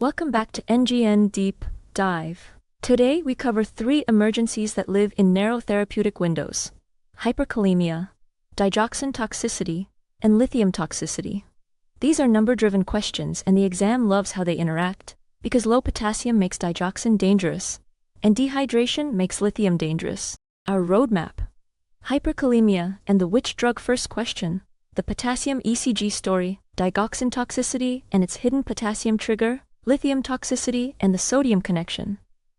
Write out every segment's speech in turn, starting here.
Welcome back to NGN Deep Dive. Today we cover 3 emergencies that live in narrow therapeutic windows: hyperkalemia, digoxin toxicity, and lithium toxicity. These are number-driven questions and the exam loves how they interact, because low potassium makes digoxin dangerous, and dehydration makes lithium dangerous. Our roadmap: hyperkalemia and the which drug first question, the potassium ECG story, digoxin toxicity and its hidden potassium trigger, lithium toxicity and the sodium connection,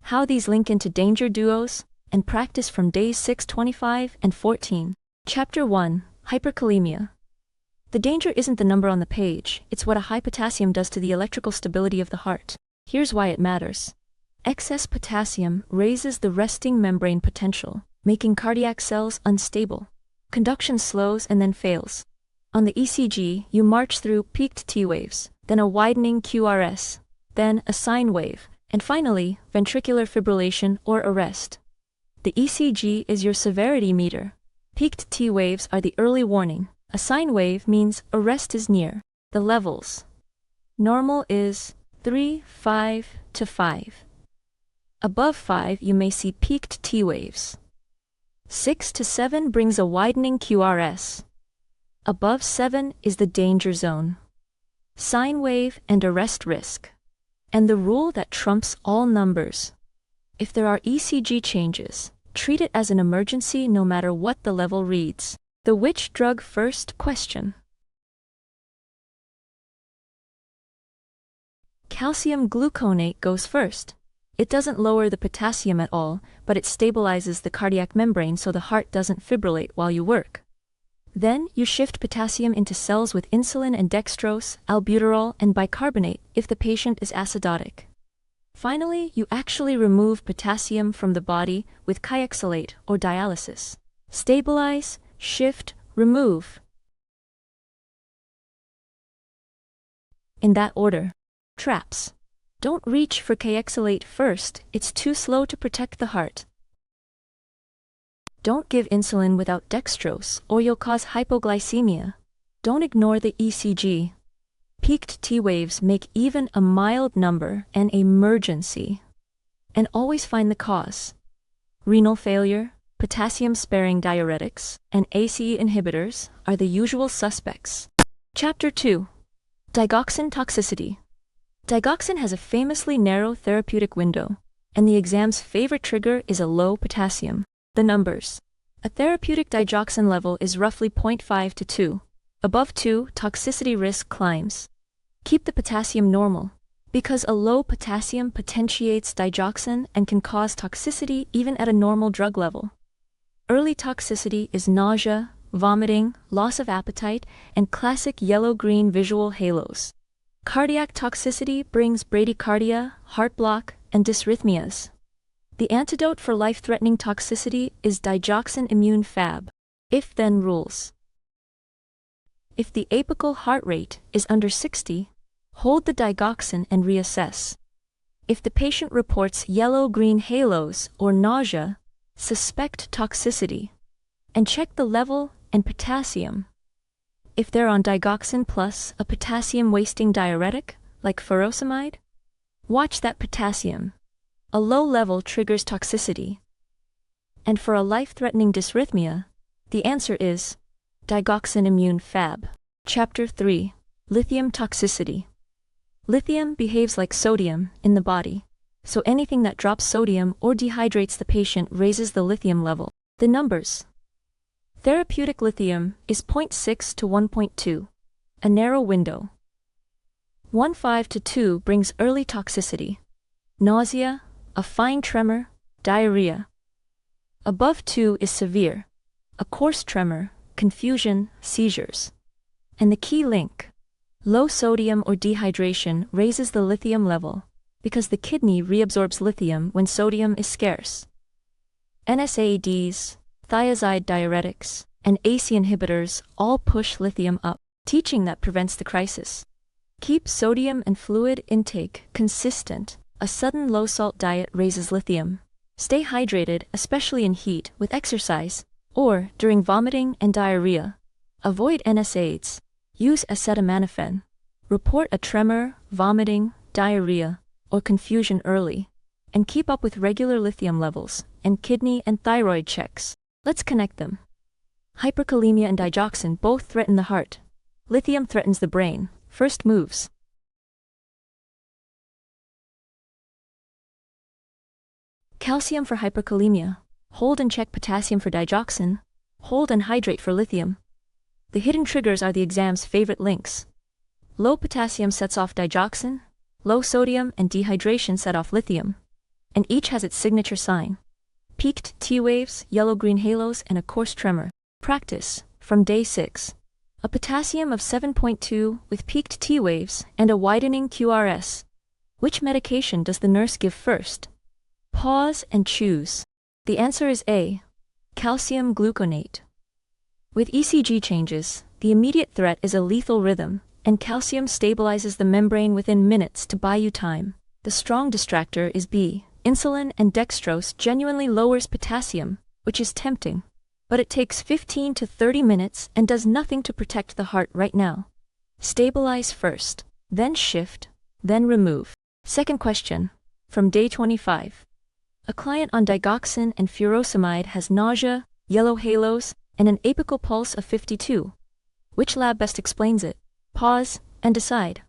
how these link into danger duos, and practice from days 6, 25, and 14. Chapter 1: Hyperkalemia. The danger isn't the number on the page, it's what a high potassium does to the electrical stability of the heart. Here's why it matters. Excess potassium raises the resting membrane potential, making cardiac cells unstable. Conduction slows and then fails. On the ECG, you march through peaked T waves, then a widening QRS, then a sine wave, and finally, ventricular fibrillation or arrest. The ECG is your severity meter. Peaked T waves are the early warning. A sine wave means arrest is near. The levels: normal is 3, 5 to 5. Above 5 you may see peaked T waves. 6 to 7 brings a widening QRS. Above 7 is the danger zone. Sine wave and arrest risk. And the rule that trumps all numbers: if there are ECG changes, treat it as an emergency no matter what the level reads. The which drug first question. Calcium gluconate goes first. It doesn't lower the potassium at all, but it stabilizes the cardiac membrane so the heart doesn't fibrillate while you work. Then you shift potassium into cells with insulin and dextrose, albuterol, and bicarbonate if the patient is acidotic. Finally, you actually remove potassium from the body with kayexalate or dialysis. Stabilize, shift, remove. In that order. Traps. Don't reach for kayexalate first, it's too slow to protect the heart. Don't give insulin without dextrose, or you'll cause hypoglycemia. Don't ignore the ECG. Peaked T waves make even a mild number an emergency. And always find the cause. Renal failure, potassium-sparing diuretics, and ACE inhibitors are the usual suspects. Chapter 2: Digoxin toxicity. Digoxin has a famously narrow therapeutic window, and the exam's favorite trigger is a low potassium. The numbers: a therapeutic digoxin level is roughly 0.5 to 2. Above 2, toxicity risk climbs. Keep the potassium normal, because a low potassium potentiates digoxin and can cause toxicity even at a normal drug level. Early toxicity is nausea, vomiting, loss of appetite, and classic yellow-green visual halos. Cardiac toxicity brings bradycardia, heart block, and dysrhythmias. The antidote for life-threatening toxicity is digoxin immune Fab. If-then rules. If the apical heart rate is under 60, hold the digoxin and reassess. If the patient reports yellow-green halos or nausea, suspect toxicity, and check the level and potassium. If they're on digoxin plus a potassium-wasting diuretic, like furosemide, watch that potassium. A low level triggers toxicity. And for a life-threatening dysrhythmia, the answer is digoxin immune Fab. Chapter 3: Lithium toxicity. Lithium behaves like sodium in the body, so anything that drops sodium or dehydrates the patient raises the lithium level. The numbers: therapeutic lithium is 0.6 to 1.2, a narrow window. 1.5 to 2 brings early toxicity: nausea, a fine tremor, diarrhea. Above 2 is severe: a coarse tremor, confusion, seizures. And the key link: low sodium or dehydration raises the lithium level, because the kidney reabsorbs lithium when sodium is scarce. NSAIDs, thiazide diuretics, and ACE inhibitors all push lithium up, teaching that prevents the crisis. Keep sodium and fluid intake consistent. A sudden low-salt diet raises lithium. Stay hydrated, especially in heat, with exercise, or during vomiting and diarrhea. Avoid NSAIDs. Use acetaminophen. Report a tremor, vomiting, diarrhea, or confusion early, and keep up with regular lithium levels and kidney and thyroid checks. Let's connect them. Hyperkalemia and digoxin both threaten the heart. Lithium threatens the brain. First moves. Calcium for hyperkalemia. Hold and check potassium for digoxin. Hold and hydrate for lithium. The hidden triggers are the exam's favorite links. Low potassium sets off digoxin, low sodium and dehydration set off lithium, and each has its signature sign. Peaked T waves, yellow-green halos, and a coarse tremor. Practice, from day 6. A potassium of 7.2 with peaked T waves and a widening QRS. Which medication does the nurse give first? Pause and choose. The answer is A. Calcium gluconate. With ECG changes, the immediate threat is a lethal rhythm, and calcium stabilizes the membrane within minutes to buy you time. The strong distractor is B. Insulin and dextrose genuinely lowers potassium, which is tempting. But it takes 15 to 30 minutes and does nothing to protect the heart right now. Stabilize first, then shift, then remove. Second question, from day 25. A client on digoxin and furosemide has nausea, yellow halos, and an apical pulse of 52. Which lab best explains it? Pause and decide.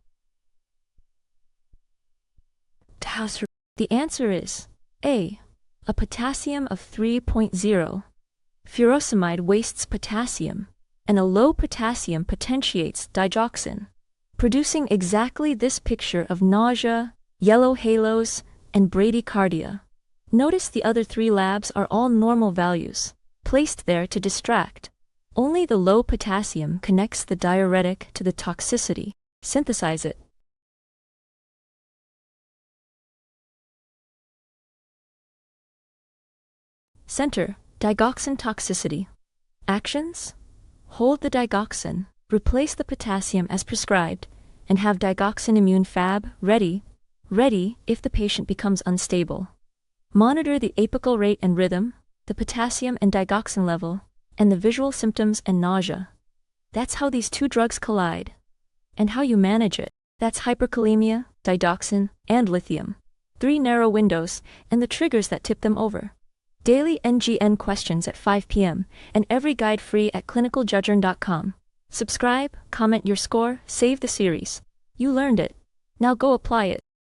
The answer is A. A potassium of 3.0. Furosemide wastes potassium, and a low potassium potentiates digoxin, producing exactly this picture of nausea, yellow halos, and bradycardia. Notice the other 3 labs are all normal values, placed there to distract. Only the low potassium connects the diuretic to the toxicity. Synthesize it. Center, Digoxin Toxicity. Actions? Hold the digoxin, replace the potassium as prescribed, and have digoxin immune fab ready if the patient becomes unstable. Monitor the apical rate and rhythm, the potassium and digoxin level, and the visual symptoms and nausea. That's how these 2 drugs collide. And how you manage it. That's hyperkalemia, digoxin, and lithium. 3 narrow windows, and the triggers that tip them over. Daily NGN questions at 5 p.m., and every guide free at ClinicalJudge.com. Subscribe, comment your score, save the series. You learned it. Now go apply it.